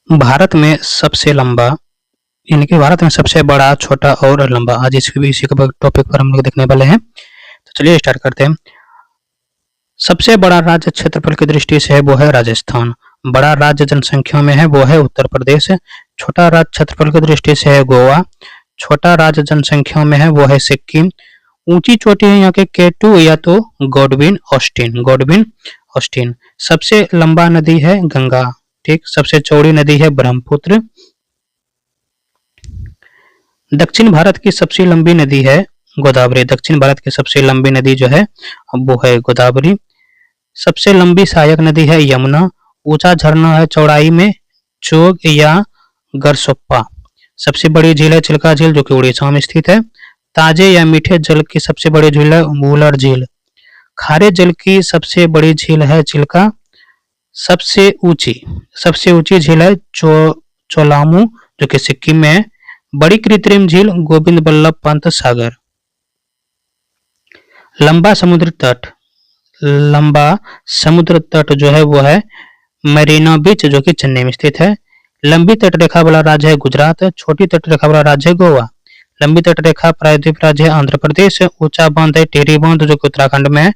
भारत में सबसे लंबा यानी कि भारत में सबसे बड़ा, छोटा और लंबा, आज इसी के टॉपिक पर हम लोग देखने वाले हैं। तो चलिए स्टार्ट करते हैं। सबसे बड़ा राज्य क्षेत्रफल की दृष्टि से है वो है राजस्थान। बड़ा राज्य जनसंख्या में है वो है उत्तर प्रदेश। छोटा राज्य क्षेत्रफल की दृष्टि से है गोवा। छोटा राज्य जनसंख्या में है वो है सिक्किम। ऊंची चोटी है यहाँ के केटू या तो गॉडविन ऑस्टिन। सबसे लंबा नदी है गंगा। ठीक, सबसे चौड़ी नदी है ब्रह्मपुत्र। दक्षिण भारत की सबसे लंबी नदी है गोदावरी। दक्षिण भारत की सबसे लंबी नदी जो है वो है गोदावरी। सबसे लंबी सहायक नदी है यमुना। ऊंचा झरना है चौड़ाई में चोग या गरसोप्पा। सबसे बड़ी झील है चिल्का झील जो कि उड़ीसा में स्थित है। ताजे या मीठे जल की सबसे बड़ी झील है वूलर झील। खारे जल की सबसे बड़ी झील है चिल्का। सबसे ऊंची झील है चोलामू जो कि सिक्किम में है। बड़ी कृत्रिम झील गोविंद बल्लभ पंत सागर। लंबा समुद्र तट जो है वो है मरीना बीच जो कि चेन्नई में स्थित है। लंबी तटरेखा वाला राज्य है गुजरात। छोटी तटरेखा वाला राज्य है गोवा। लंबी तटरेखा प्रायद्वीप राज्य है आंध्र प्रदेश। ऊंचा बांध है टिहरी बांध जो कि उत्तराखंड में है।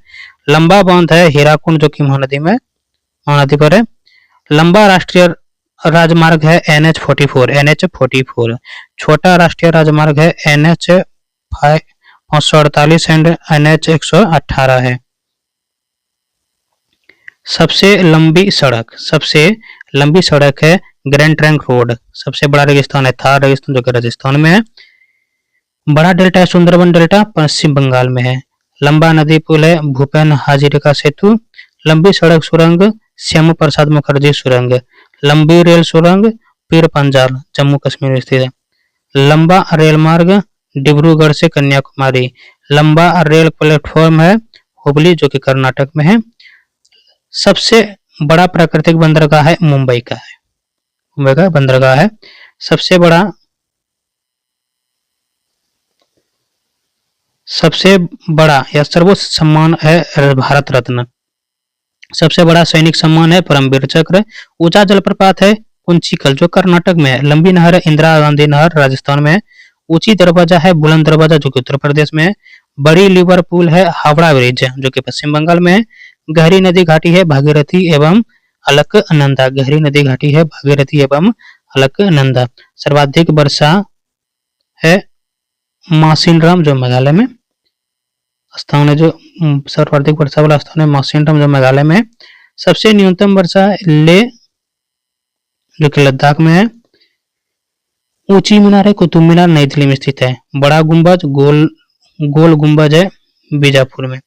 लंबा बांध है हीराकुंड जो कि महानदी पर है। लंबा राष्ट्रीय राजमार्ग है NH44। छोटा राष्ट्रीय राजमार्ग है NH 548 एंड NH 118 है। सबसे लंबी सड़क है ग्रैंड ट्रंक रोड। सबसे बड़ा रेगिस्तान है थार रेगिस्तान जो कि राजस्थान में है। बड़ा डेल्टा है सुंदरबन डेल्टा पश्चिम बंगाल में है। लंबा नदी पुल है भूपेन हाजरिका सेतु। लंबी सड़क सुरंग श्यामा प्रसाद मुखर्जी सुरंग। लंबी रेल सुरंग पीर पंजाल जम्मू कश्मीर में स्थित है। लंबा रेल मार्ग डिब्रूगढ़ से कन्याकुमारी। लंबा रेल प्लेटफॉर्म है हुबली जो कि कर्नाटक में है। सबसे बड़ा प्राकृतिक बंदरगाह है मुंबई का बंदरगाह है। सबसे बड़ा या सर्वोच्च सम्मान है भारत रत्न। सबसे बड़ा सैनिक सम्मान है परमवीर चक्र। ऊंचा जलप्रपात है कुंचिकल जो कर्नाटक में है। लंबी नहर है इंदिरा गांधी नहर राजस्थान में है। ऊंची दरवाजा है बुलंद दरवाजा जो कि उत्तर प्रदेश में है। बड़ी लिवरपूल है हावड़ा ब्रिज जो कि पश्चिम बंगाल में है। गहरी नदी घाटी है भागीरथी एवं अलकनंदा। गहरी नदी घाटी है भागीरथी एवं अलकनंदा। सर्वाधिक वर्षा है मासिनराम जो मेघालय में स्थान है। जो सर्वाधिक वर्षा वाला स्थान है मासिनराम जो मेघालय में है। सबसे न्यूनतम वर्षा ले जो कि लद्दाख में है। ऊंची मीनार है कुतुब मीनार नई दिल्ली में स्थित है। बड़ा गुंबज गोल गुंबज है बीजापुर में।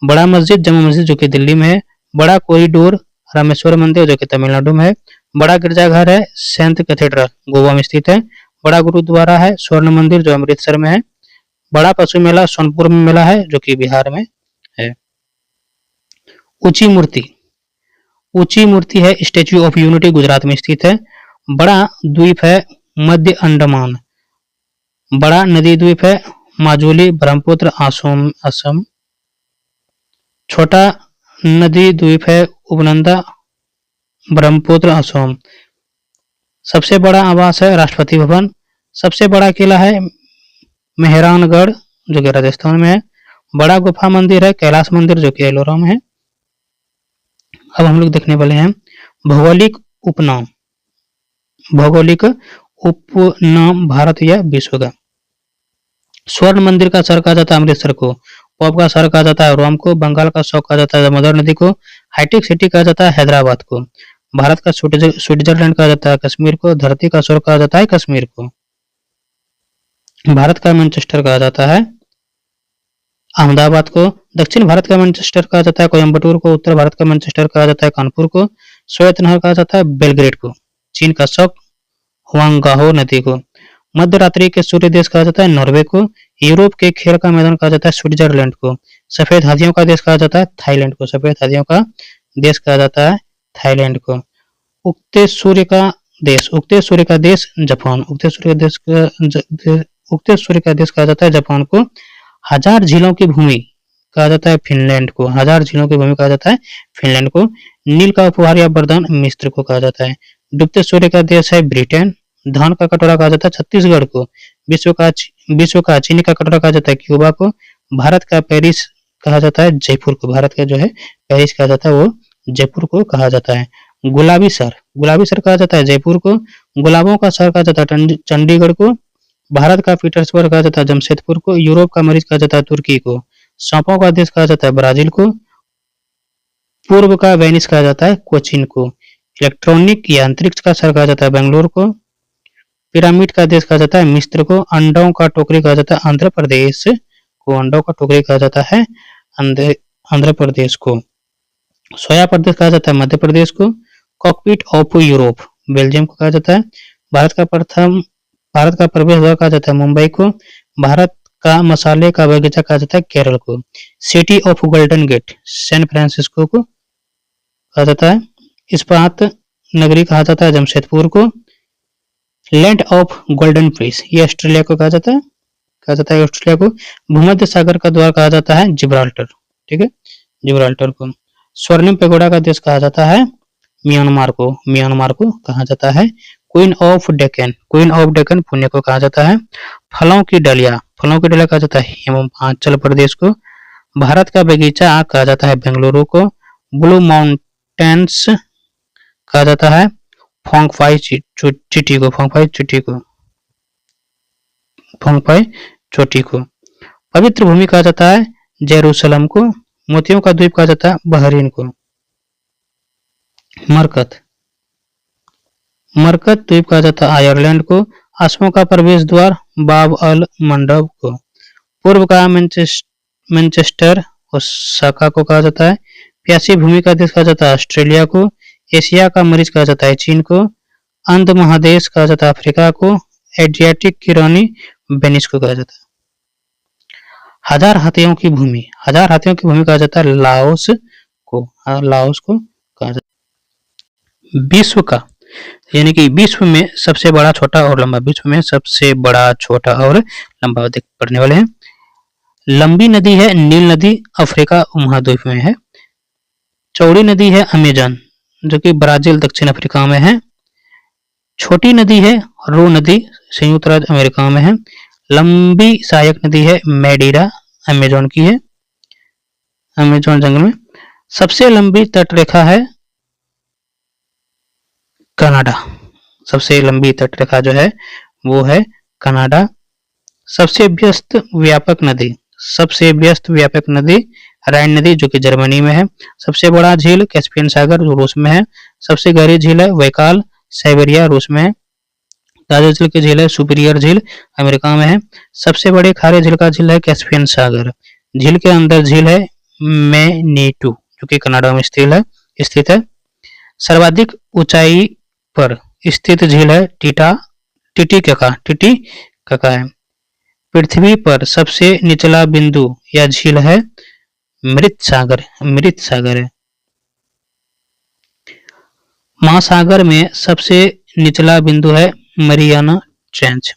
बड़ा मस्जिद जमा मस्जिद जो कि दिल्ली में है। बड़ा कॉरिडोर रामेश्वर मंदिर जो कि तमिलनाडु में है। बड़ा गिरजाघर है सेंट कैथेड्रल गोवा में स्थित है। बड़ा गुरुद्वारा है स्वर्ण मंदिर जो अमृतसर में है। बड़ा पशु मेला सोनपुर में मेला है जो कि बिहार में है। ऊंची मूर्ति है स्टेच्यू ऑफ यूनिटी गुजरात में स्थित है। बड़ा द्वीप है मध्य अंडमान। बड़ा नदी द्वीप है माजुली ब्रह्मपुत्र असम। छोटा नदी द्वीप है उपनंदा ब्रह्मपुत्र असम। सबसे बड़ा आवास है राष्ट्रपति भवन। सबसे बड़ा किला है मेहरानगढ़ जो कि राजस्थान में है। बड़ा गुफा मंदिर है कैलाश मंदिर जो कि एलोरा में है। अब हम लोग देखने वाले हैं भौगोलिक उपनाम भारत या विश्व का। स्वर्ण मंदिर का शहर कहा जाता है अमृतसर को। पॉप का शहर कहा जाता है रोम को। बंगाल का शौक कहा जाता है दामोदर नदी को। हाईटेक सिटी कहा जाता है हैदराबाद को। भारत का स्विट्जरलैंड कहा जाता है कश्मीर को। धरती का स्वर्ग कहा जाता है कश्मीर को। भारत का मैनचेस्टर कहा जाता है अहमदाबाद को। दक्षिण भारत का मैनचेस्टर कहा जाता है कोयम्बटूर को। उत्तर भारत का मैनचेस्टर कहा जाता है कानपुर को। श्वेत नहर कहा जाता है बेलग्रेड को। चीन का शौक हुआंगगाहो नदी को। मध्य रात्रि के सूर्य देश कहा जाता है नॉर्वे को। यूरोप के खेल का मैदान कहा जाता है स्विट्जरलैंड को। सफेद हाथियों का देश कहा जाता है थाईलैंड को। सफेद हाथियों का देश कहा जाता है थाईलैंड को। उगते सूर्य का देश जापान। उगते सूर्य का देश कहा जाता है जापान को। हजार झीलों की भूमि कहा जाता है फिनलैंड को। हजार झीलों की भूमि कहा जाता है फिनलैंड को। नील का उपहार या वरदान मिस्र को कहा जाता है। डूबते सूर्य का देश है ब्रिटेन। धान का कटोरा कहा जाता है छत्तीसगढ़ को। विश्व का चीनी का कटोरा कहा जाता है क्यूबा को। भारत का पेरिस कहा जाता है जयपुर को। भारत का जो है पेरिस कहा जाता है वो जयपुर को कहा जाता है। गुलाबी सर कहा जाता है जयपुर को। गुलाबों का शहर कहा जाता है चंडीगढ़ को। भारत का पीटर्सबर्ग कहा जाता है जमशेदपुर को। यूरोप का मरीज कहा जाता है तुर्की को। सांपों का देश कहा जाता है ब्राजील को। पूर्व का वेनिस कहा जाता है कोचीन को। इलेक्ट्रॉनिक या अंतरिक्ष का शहर कहा जाता है बेंगलुरु को। पिरामिड का देश कहा जाता है मिस्र को। अंडों का टोकरी कहा जाता है आंध्र प्रदेश को। अंडों का टोकरी कहा जाता है आंध्र प्रदेश को। सोया प्रदेश कहा जाता है मध्य प्रदेश को। कॉकपिट ऑफ यूरोप बेल्जियम को कहा जाता है। भारत का प्रवेश द्वार कहा जाता है मुंबई को। भारत का मसाले का बगीचा कहा जाता है केरल को। City of golden gate San Francisco को कहा जाता है। इस्पात नगरी कहा जाता है जमशेदपुर को। लैंड ऑफ गोल्डन फिश ये ऑस्ट्रेलिया को कहा जाता है ऑस्ट्रेलिया को। भूमध्य सागर का द्वार कहा जाता है जिब्राल्टर। ठीक है, जिब्राल्टर को। स्वर्णिम पैगोडा का देश कहा जाता है म्यांमार को कहा जाता है। क्वीन ऑफ डेक्कन पुणे को कहा जाता है। फलों की डलिया कहा जाता है हिमाचल प्रदेश को। भारत का बगीचा कहा जाता है बेंगलुरु को। ब्लू माउंटेन्स कहा जाता है फोंगफाई चोटी को। पवित्र भूमि कहा जाता है जेरूसलम को। मोतियों का द्वीप कहा जाता है बहरीन को। मरकत द्वीप कहा जाता है आयरलैंड को। आसमों का प्रवेश द्वार बाब अल मंडब को। पूर्व का मैनचेस्टर ओसाका को कहा जाता है। प्यासी भूमि का देश कहा जाता है ऑस्ट्रेलिया को। एशिया का मरीज कहा जाता है चीन को। अंध महादेश कहा जाता है अफ्रीका को। एड्रियाटिक की रानी वेनिस को कहा जाता है। हजार हाथियों की भूमि कहा जाता है लाओस को कहा जाता है। विश्व का यानी कि विश्व में सबसे बड़ा छोटा और लंबा पढ़ने वाले हैं। लंबी नदी है नील नदी अफ्रीका उपमहाद्वीप में है। चौड़ी नदी है अमेजन जो कि ब्राजील दक्षिण अफ्रीका में है। छोटी नदी है रो नदी संयुक्त राज्य अमेरिका में है। लंबी सहायक नदी है मेडीरा अमेजोन की है, अमेजोन जंगल में। सबसे लंबी तटरेखा है कनाडा। सबसे लंबी तटरेखा जो है वो है कनाडा। सबसे व्यस्त व्यापक नदी राइन नदी जो कि जर्मनी में है। सबसे बड़ा झील कैस्पियन सागर जो रूस में है। सबसे गहरी झील है वैकाल साइबेरिया रूस में है। ताजा जल की झील है सुपीरियर झील अमेरिका में है। सबसे बड़े खारे झील का झील है कैस्पियन सागर। झील के अंदर झील है मैनीटू जो कि कनाडा में स्थित है। सर्वाधिक ऊंचाई पर स्थित झील है टिटिकाका है। पृथ्वी पर सबसे निचला बिंदु या झील है मृत सागर है। महासागर में सबसे निचला बिंदु है मरियाना ट्रेंच।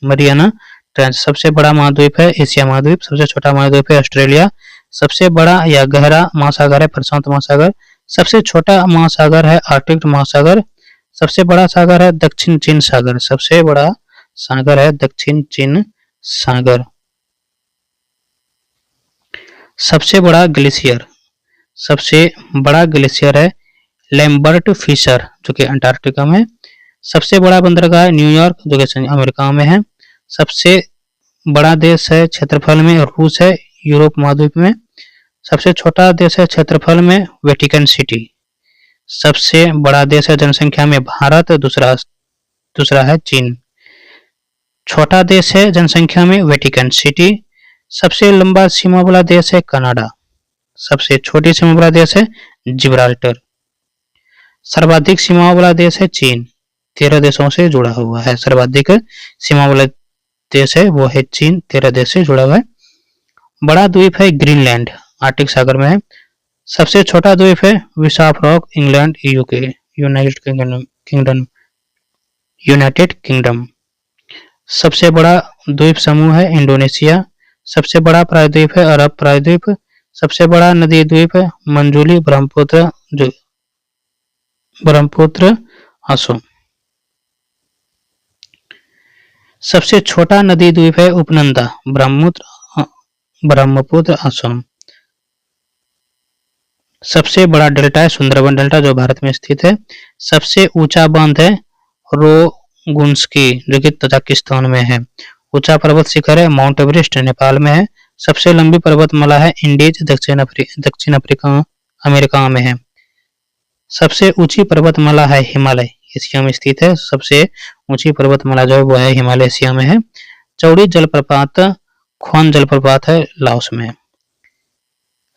सबसे बड़ा महाद्वीप है एशिया महाद्वीप। सबसे छोटा महाद्वीप है ऑस्ट्रेलिया। सबसे बड़ा या गहरा महासागर है प्रशांत महासागर। सबसे छोटा महासागर है आर्कटिक महासागर। सबसे बड़ा सागर है दक्षिण चीन सागर। सबसे बड़ा सागर है दक्षिण चीन सागर। सबसे बड़ा ग्लेशियर है लैम्बर्ट फिशर जो कि अंटार्कटिका में। सबसे बड़ा बंदरगाह है न्यूयॉर्क जो कि अमेरिका में है। सबसे बड़ा देश है क्षेत्रफल में रूस है यूरोप महाद्वीप में। सबसे छोटा देश है क्षेत्रफल में वेटिकन सिटी। सबसे बड़ा देश है जनसंख्या में भारत। दूसरा है चीन। छोटा देश है जनसंख्या में वेटिकन सिटी। सबसे लंबा सीमा वाला देश है कनाडा। सबसे छोटी सीमा वाला देश है जिब्राल्टर। सर्वाधिक सीमा वाला देश है चीन। 13 देशों से जुड़ा हुआ है। सर्वाधिक सीमा वाला देश है वो है चीन। 13 देश से जुड़ा हुआ है। बड़ा द्वीप है ग्रीनलैंड आर्कटिक सागर में है। सबसे छोटा द्वीप है Bishop rock England UK United Kingdom. सबसे बड़ा द्वीप समूह है इंडोनेशिया। सबसे बड़ा प्रायद्वीप है अरब प्रायद्वीप। सबसे बड़ा नदी द्वीप है मंजूली ब्रह्मपुत्र आसो। सबसे छोटा नदी द्वीप है उपनंदा, ब्रह्मपुत्र असम। सबसे बड़ा डेल्टा है सुंदरबन डेल्टा, जो भारत में स्थित है। सबसे ऊंचा बांध है रोगुंस्की, जो कि तजाकिस्तान में है। ऊंचा पर्वत शिखर है माउंट एवरेस्ट, नेपाल में है। सबसे लंबी पर्वतमाला है इंडीज, दक्षिण अफ्रीका अमेरिका में है। सबसे ऊंची पर्वतमाला है हिमालय, एशिया में स्थित है। सबसे ऊंची पर्वतमाला जो है वो है हिमालय, एशिया में है। चौड़ी जलप्रपात ख्वान जलप्रपात है, लाओस में।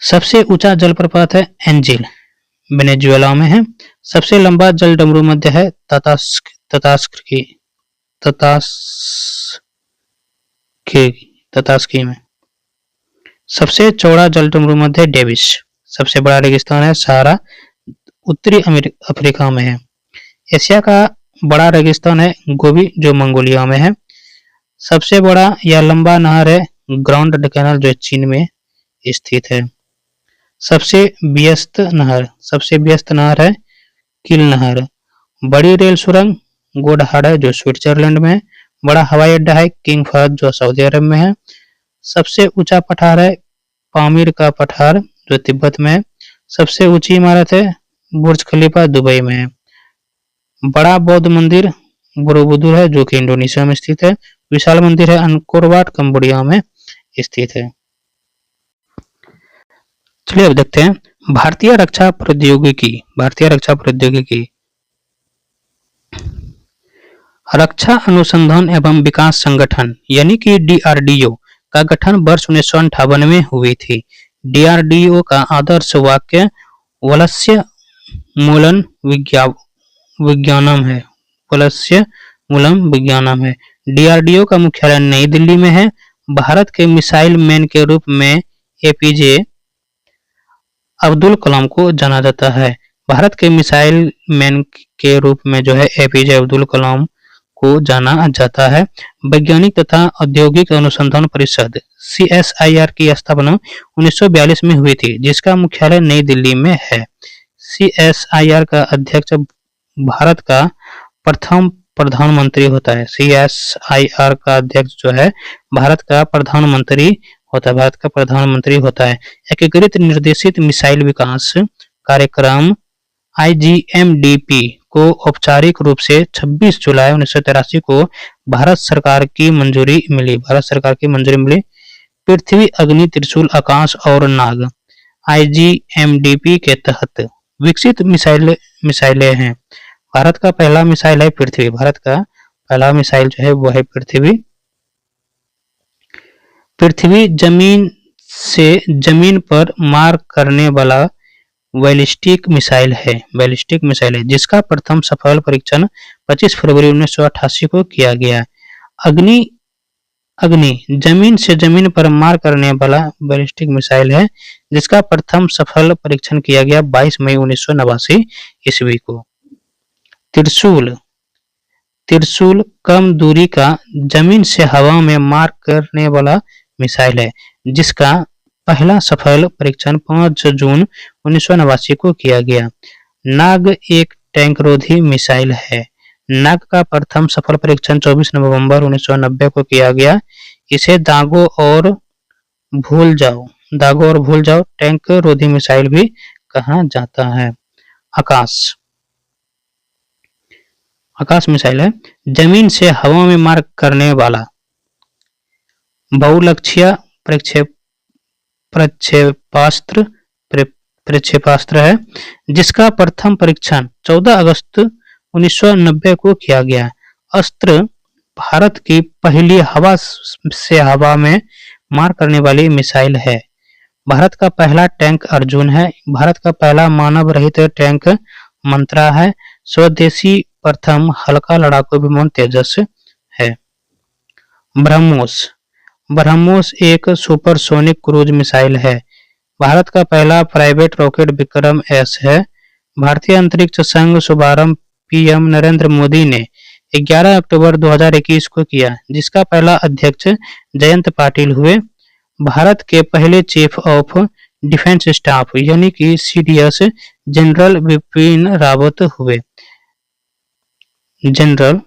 सबसे ऊंचा जलप्रपात है एंजिल, वेनेजुएला में है। सबसे लंबा जल डमरू मध्य है ततास्की में। सबसे चौड़ा जल डमरू मध्य डेविस। सबसे बड़ा रेगिस्तान है सहारा, उत्तरी अफ्रीका में है। एशिया का बड़ा रेगिस्तान है गोबी, जो मंगोलिया में है। सबसे बड़ा या लंबा नहर है ग्रांड कैनाल, जो चीन में स्थित है। सबसे व्यस्त नहर है किल नहर। बड़ी रेल सुरंग गोडहाड है, जो स्विट्जरलैंड में है। बड़ा हवाई अड्डा है किंग फहद, जो सऊदी अरब में है। सबसे ऊंचा पठार है पामीर का पठार, जो तिब्बत में है। सबसे ऊंची इमारत है बुर्ज खलीफा, दुबई में है। बड़ा बौद्ध मंदिर बोरोबुदुर है, जो कि इंडोनेशिया में स्थित है। विशाल मंदिर है अंकोर वाट, कंबोडिया में स्थित है। चलिए अब देखते हैं भारतीय रक्षा प्रौद्योगिकी। रक्षा अनुसंधान एवं विकास संगठन यानी कि डीआरडीओ का गठन वर्ष 1958 में हुई थी। डीआरडीओ का आदर्श वाक्य वलस्य मूलन विज्ञानम है। वलस्य मूलम विज्ञानम है। डीआरडीओ का मुख्यालय नई दिल्ली में है। भारत के मिसाइल मैन के रूप में एपीजे अब्दुल कलाम को जाना जाता है। भारत के मिसाइल मैन के रूप में जो है एपीजे अब्दुल कलाम को जाना जाता है। वैज्ञानिक तथा औद्योगिक अनुसंधान परिषद सीएसआईआर की स्थापना 1942 में हुई थी, जिसका मुख्यालय नई दिल्ली में है। सीएसआईआर का अध्यक्ष भारत का प्रथम प्रधानमंत्री होता है। सीएसआईआर का अध्यक्ष जो है भारत का प्रधानमंत्री होता है। एकीकृत निर्देशित मिसाइल विकास कार्यक्रम आईजीएमडीपी को औपचारिक रूप से 26 जुलाई 1983 को भारत सरकार की मंजूरी मिली। पृथ्वी, अग्नि, त्रिशूल, आकाश और नाग आईजीएमडीपी के तहत विकसित मिसाइलें हैं। भारत का पहला मिसाइल है पृथ्वी। जो है वो है पृथ्वी जमीन पर मार करने वाला बैलिस्टिक मिसाइल है, जिसका प्रथम सफल परीक्षण 25 फरवरी 1988 को किया गया। अग्नि जमीन से जमीन पर मार करने वाला बैलिस्टिक मिसाइल है, जिसका प्रथम सफल परीक्षण किया गया 22 मई 1989 ईस्वी को। त्रिशूल कम दूरी का जमीन से हवा में मार करने वाला मिसाइल है, जिसका पहला सफल परीक्षण 5 जून 1989 को किया गया। नाग एक टैंकरोधी मिसाइल है। नाग का प्रथम सफल परीक्षण 24 नवंबर 1990 को किया गया। इसे दागो और भूल जाओ टैंक रोधी मिसाइल भी कहा जाता है। आकाश मिसाइल है जमीन से हवा में मार करने वाला बहुलक्ष्य प्रक्षेपास्त्र है, जिसका प्रथम परीक्षण 14 अगस्त 1990 को किया गया। अस्त्र भारत की पहली हवा से हवा में मार करने वाली मिसाइल है। भारत का पहला टैंक अर्जुन है। भारत का पहला मानव रहित टैंक मंत्रा है। स्वदेशी प्रथम हल्का लड़ाकू विमान तेजस है। ब्रह्मोस एक सुपरसोनिक क्रूज मिसाइल है। भारत का पहला प्राइवेट रॉकेट विक्रम एस है। भारतीय अंतरिक्ष संघ शुभारंभ पीएम नरेंद्र मोदी ने 11 अक्टूबर 2021 को किया, जिसका पहला अध्यक्ष जयंत पाटिल हुए। भारत के पहले चीफ ऑफ डिफेंस स्टाफ यानी कि सीडीएस जनरल बिपिन रावत हुए। जनरल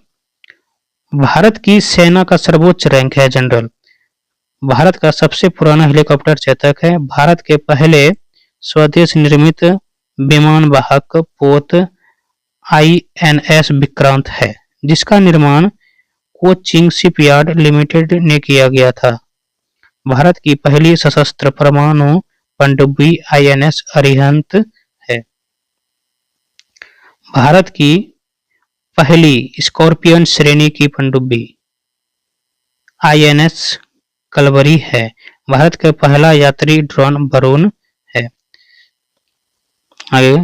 भारत की सेना का सर्वोच्च रैंक है जनरल। भारत का सबसे पुराना हेलीकॉप्टर चेतक है। भारत के पहले स्वदेश निर्मित विमान वाहक पोत आईएनएस विक्रांत है, जिसका निर्माण कोचिंग शिपयार्ड लिमिटेड ने किया गया था। भारत की पहली सशस्त्र परमाणु पनडुब्बी आईएनएस अरिहंत है। भारत की पहली स्कॉर्पियन श्रेणी की पनडुब्बी आईएनएस कलवरी है। भारत का पहला यात्री ड्रोन वरुण है। आगे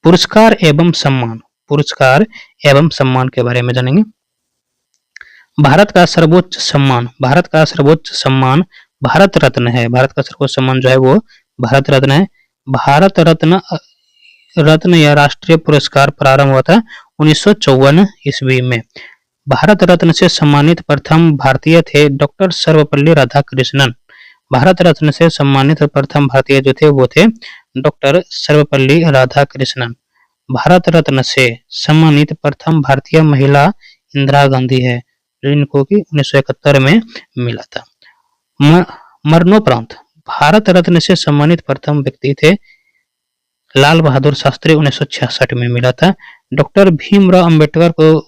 पुरस्कार एवं सम्मान। पुरस्कार एवं सम्मान के बारे में जानेंगे। भारत का सर्वोच्च सम्मान। भारत का सर्वोच्च सम्मान भारत रत्न है। भारत का सर्वोच्च सम्मान जो है वो भारत रत्न है। भारत रत्न रत्न या राष्ट्रीय पुरस्कार प्रारंभ हुआ था 1954 ईस्वी में। भारत रत्न से सम्मानित प्रथम भारतीय थे डॉक्टर सर्वपल्ली राधाकृष्णन। भारत रत्न से सम्मानित प्रथम भारतीय जो थे वो थे डॉक्टर सर्वपल्ली राधाकृष्णन। भारत रत्न से सम्मानित प्रथम भारतीय महिला इंदिरा गांधी है, जिनको कि 1971 में मिला था। मरणोपरांत भारत रत्न से सम्मानित प्रथम व्यक्ति थे लाल बहादुर शास्त्री, 1966 में मिला था। डॉक्टर भीमराव अंबेडकर को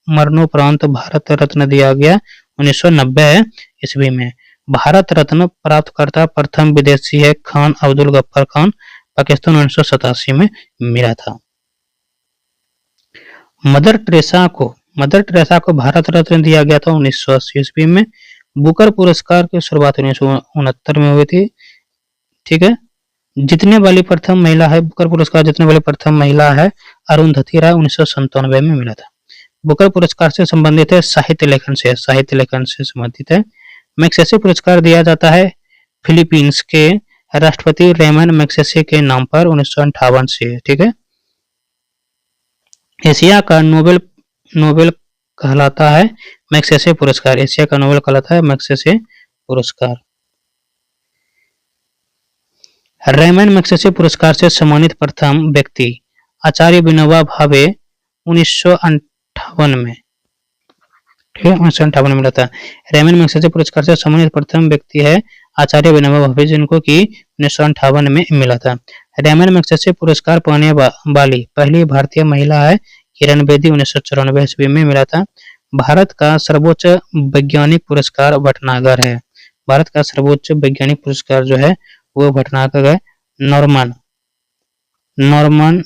मरणोपरांत भारत रत्न दिया गया 1990 ईस्वी में। भारत रत्न प्राप्तकर्ता प्रथम विदेशी है खान अब्दुल गफ्फार खान, पाकिस्तान, 1987 में मिला था। मदर टेरेसा को भारत रत्न दिया गया था 1980 ईस्वी में। बुकर पुरस्कार की शुरुआत 1969 में हुई थी। ठीक है, जीतने वाली प्रथम महिला है बुकर पुरस्कार जीतने वाली प्रथम महिला है अरुंधति राय, 1997 में मिला था। बुकर पुरस्कार से संबंधित है साहित्य लेखन से संबंधित है। मैक्सेसे पुरस्कार दिया जाता है फिलीपींस के राष्ट्रपति रेमन मैक्सेसे के नाम पर 1958 से। ठीक है, एशिया का नोबेल कहलाता है मैक्सेसे पुरस्कार। एशिया का नोबेल कहलाता है मैक्सेसे पुरस्कार। रेमन मैक्सेसे पुरस्कार से सम्मानित प्रथम व्यक्ति आचार्य विनोबा भावे, 1958 में। ठीक है, 1958 में मिला था। रेमन मैक्सेसे पुरस्कार से सम्मानित प्रथम व्यक्ति है आचार्य विनोबा भावे, जिनको कि 1958 में मिला था। रेमन मैक्सेसे पुरस्कार पाने वाली पहली भारतीय महिला है किरण बेदी, 1994 ईस्वी में मिला था। भारत का सर्वोच्च वैज्ञानिक पुरस्कार भटनागर है। भारत का सर्वोच्च वैज्ञानिक पुरस्कार जो है वो भटनागर है। नॉर्मन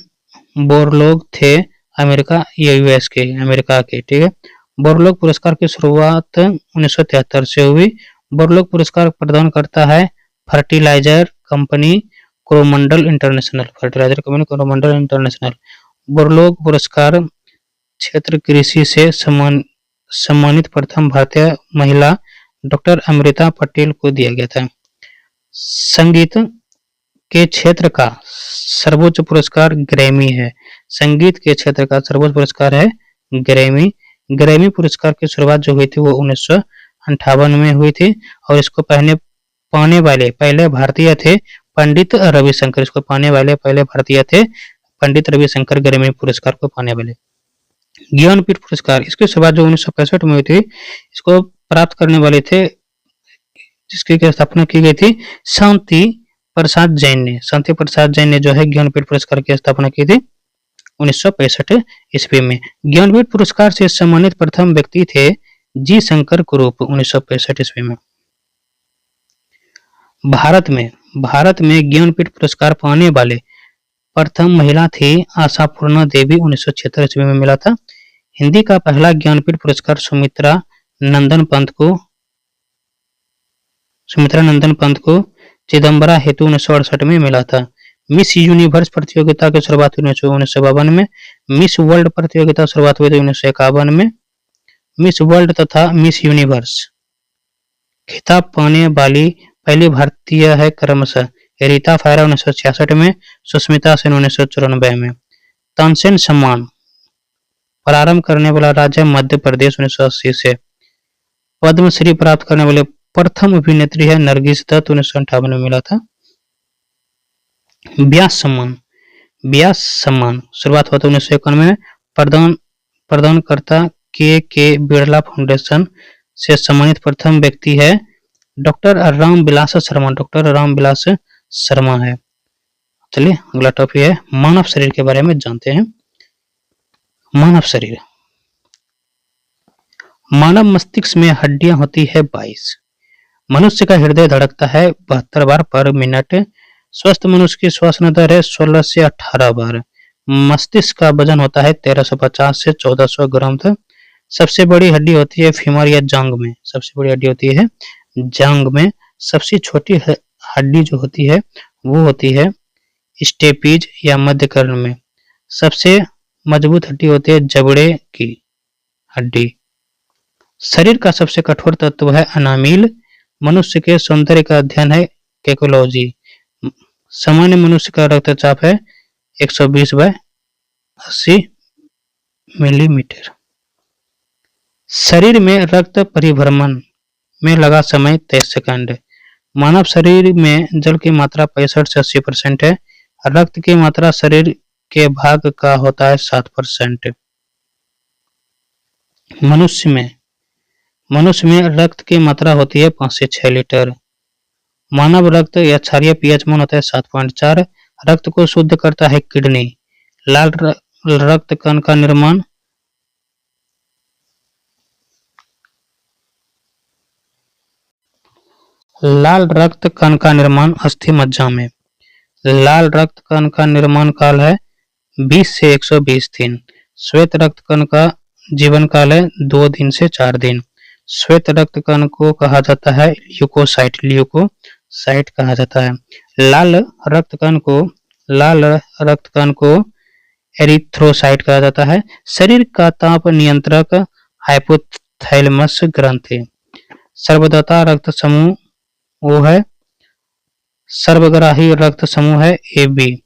बोरलॉग थे अमेरिका के। ठीक है, बोरलॉग पुरस्कार की शुरुआत 1973 से हुई। बोरलॉग पुरस्कार प्रदान करता है fertiliser company Coromandel International. Borlaug पुरस्कार क्षेत्र कृषि से सम्मानित प्रथम भारतीय महिला डॉक्टर अमृता पटेल को दिया गया था। संगीत के क्षेत्र का सर्वोच्च पुरस्कार ग्रैमी है। संगीत के क्षेत्र का सर्वोच्च पुरस्कार है ग्रैमी। ग्रैमी पुरस्कार की शुरुआत जो हुई थी वो 1958 में हुई थी और इसको पाने वाले पहले भारतीय थे पंडित रविशंकर। इसको पाने वाले पहले भारतीय थे पंडित रविशंकर, ग्रैमी पुरस्कार को पाने वाले। ज्ञानपीठ पुरस्कार इसकी शुरुआत जो 1965 में हुई थी, इसको प्राप्त करने वाले थे, जिसकी स्थापना की गई थी शांति प्रसाद जैन ने जो है ज्ञानपीठ पुरस्कार की स्थापना की थी 1965 ईस्वी में। ज्ञानपीठ पुरस्कार से सम्मानित प्रथम व्यक्ति थे जी शंकर कुरूप, 1965 ईस्वी में। भारत में ज्ञानपीठ पुरस्कार पाने वाले प्रथम महिला थी आशापूर्णा देवी, 1976 ईस्वी में मिला था। हिंदी का पहला ज्ञानपीठ पुरस्कार सुमित्रा नंदन पंत को चिदम्बरा हेतु 1968 में मिला था। मिस यूनिवर्स प्रतियोगिता की शुरुआत 1952 में। मिस वर्ल्ड प्रतियोगिता शुरुआत हुई थी 1951 में। मिस वर्ल्ड तथा मिस यूनिवर्स खिताब पाने वाली पहली भारतीय है क्रमशः रीता फायरा 1966 में, सुष्मिता सेन 1994 में। तानसेन सम्मान प्रारंभ करने वाला राज्य मध्य प्रदेश 1980 से। पद्मश्री प्राप्त करने वाले प्रथम अभिनेत्री है नरगिस दत्त, 1958 में मिला था। व्यास सम्मान शुरुआत हुआ था 1991 में। प्रदानकर्ता के बिरला फाउंडेशन से सम्मानित प्रथम व्यक्ति है डॉक्टर रामविलास शर्मा। डॉक्टर रामविलास शर्मा है। चलिए अगला टॉपिक है मानव शरीर के बारे में जानते हैं। मानव शरीर, मानव मस्तिष्क में हड्डियां होती है 22। मनुष्य का हृदय धड़कता है 72 बार पर मिनट। स्वस्थ मनुष्य की श्वसन दर है 16 से 18 बार। मस्तिष्क का वजन होता है 1350 से 1400 ग्राम तक। सबसे बड़ी हड्डी होती है फीमर या जांग में। सबसे बड़ी हड्डी होती है जांग में। सबसे छोटी हड्डी जो होती है वो होती है स्टेपीज या मध्य कर्ण में। सबसे मजबूत हड्डी होती है जबड़े की हड्डी। शरीर का सबसे कठोर तत्व है अनामिल। मनुष्य के सौंदर्य का अध्ययन है कैकोलॉजी। सामान्य मनुष्य का रक्तचाप है 120/80 मिलीमीटर। शरीर में रक्त परिभ्रमण में लगा समय 23 सेकंड। मानव शरीर में जल की मात्रा 65 से 80% है। रक्त की मात्रा शरीर के भाग का होता है 7%। मनुष्य में रक्त की मात्रा होती है 5 से 6 लीटर। मानव रक्त या क्षारीय पीएच मान होता है 7.4। रक्त को शुद्ध करता है किडनी। लाल रक्त कण का निर्माण अस्थि मज्जा में। लाल रक्त कण का निर्माण काल है 20 से 120 दिन। श्वेत रक्त कण का जीवन काल है 2 दिन से 4 दिन। श्वेत रक्त कण को कहा जाता है ल्यूकोसाइट कहा जाता है। लाल रक्त कण को एरिथ्रोसाइट कहा जाता है। शरीर का ताप नियंत्रक हाइपोथैलेमस ग्रंथि। सर्वदाता रक्त समूह वो है सर्वग्राही रक्त समूह है AB।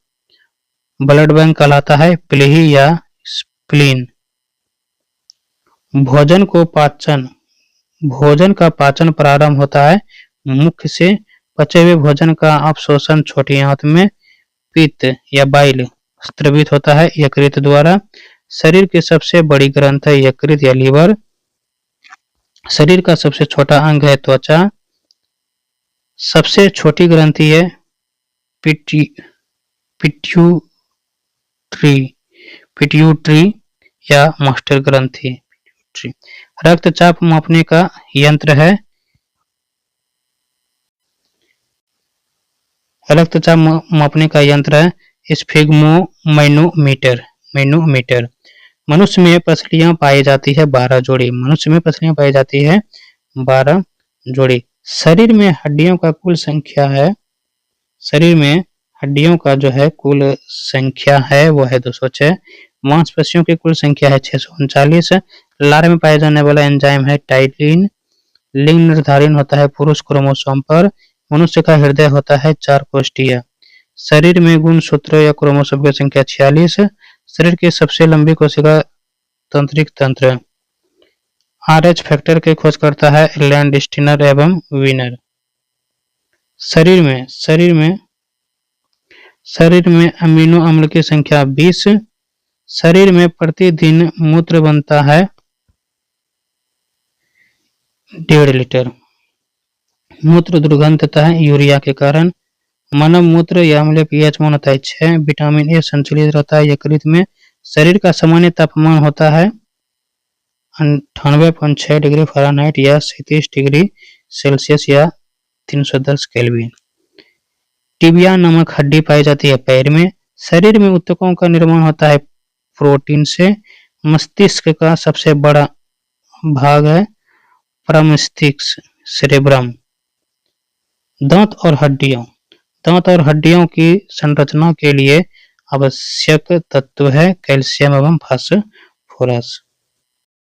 ब्लड बैंक कहलाता है प्लीही या स्प्लीन। भोजन का पाचन प्रारंभ होता है मुख से। पचे हुए भोजन का अवशोषण छोटी आंत में पित्त या बाइल स्त्रवित होता है यकृत द्वारा। शरीर की सबसे बड़ी ग्रंथ है यकृत या लीवर। शरीर का सबसे छोटा अंग है त्वचा। सबसे छोटी ग्रंथि है पिट्यूटरी या मास्टर ग्रंथि। रक्तचाप मापने का यंत्र है स्फिग्मोमैनोमीटर। मनुष्य में पसलियां पाई जाती है 12 जोड़ी। शरीर में हड्डियों का कुल संख्या है वो है 206। मांसपेशियों की कुल संख्या है 639। लार में पाए जाने वाला एंजाइम है टाइलिन। लिंग निर्धारण होता है पुरुष क्रोमोसोम पर। मनुष्य का हृदय होता है 4 कोष्ठीय। शरीर में गुणसूत्र या क्रोमोसोम की संख्या 46। शरीर की सबसे लंबी कोशिका तंत्रिक तंत्र। RH फैक्टर की खोज करता है लैंडस्टीनर एवं वीनर। शरीर में अमीनो अम्ल की संख्या 20। शरीर में प्रतिदिन मूत्र बनता है 1.5 लीटर। मूत्र दुर्गंधता है यूरिया के कारण। मानव मूत्र या अम्लीय पीएच मान होता है 6। विटामिन ए संतुलित रहता है यकृत में। शरीर का सामान्य तापमान होता है 98.6 डिग्री फ़ारेनहाइट या 37 डिग्री सेल्सियस या 310 केल्विन। टिबिया नामक हड्डी पाई जाती है पैर में। शरीर में ऊतकों का निर्माण होता है प्रोटीन से। मस्तिष्क का सबसे बड़ा भाग है प्रमस्तिष्क सेरेब्रम। दांत और हड्डियों की संरचना के लिए आवश्यक तत्व है कैल्शियम एवं फास्फोरस।